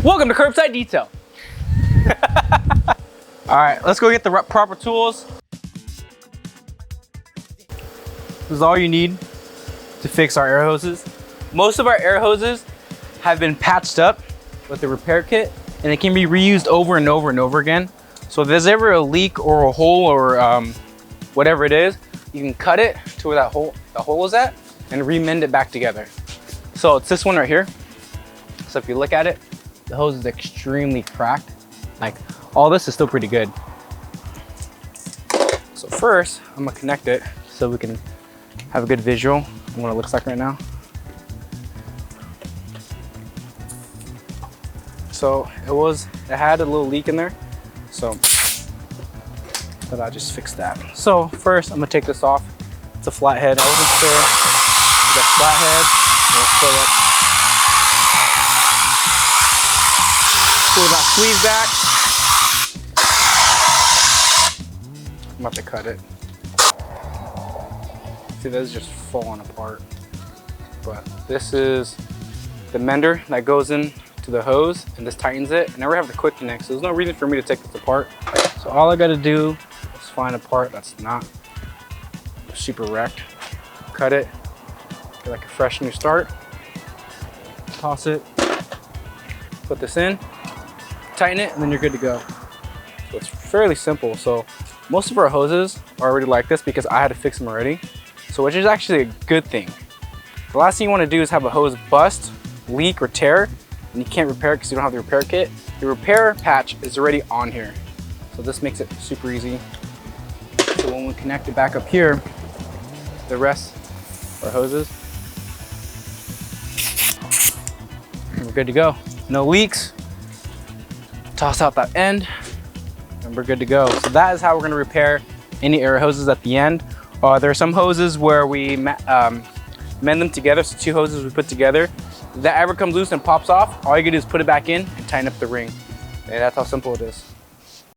Welcome to Curbside Detail. All right, let's go get the proper tools. This is all you need to fix our air hoses. Most of our air hoses have been patched up with the repair kit, and it can be reused over and over and over again. So if there's ever a leak or a hole or whatever it is, you can cut it to where the hole is at and remend it back together. So it's this one right here. So if you look at it, the hose is extremely cracked. Like, all this is still pretty good. So first, I'm gonna connect it so we can have a good visual of what it looks like right now. So it had a little leak in there. So, but I just fixed that. So first, I'm gonna take this off. It's a flathead. I wasn't sure. It's a flathead. We'll pull it. Pull that sleeve back. I'm about to cut it. See, this is just falling apart. But this is the mender that goes in to the hose, and this tightens it. I never have the quick connect, so there's no reason for me to take this apart. So all I gotta do is find a part that's not super wrecked. Cut it, get like a fresh new start. Toss it, put this in, tighten it, and then you're good to go. So it's fairly simple. So most of our hoses are already like this because I had to fix them already. So which is actually a good thing. The last thing you want to do is have a hose bust, leak, or tear, and you can't repair it because you don't have the repair kit. The repair patch is already on here. So this makes it super easy. So when we connect it back up here, the rest of our hoses, we're good to go. No leaks. Toss out that end, and we're good to go. So that is how we're gonna repair any air hoses at the end. There are some hoses where we mend them together, so two hoses we put together. If that ever comes loose and pops off, all you can do is put it back in and tighten up the ring. And that's how simple it is.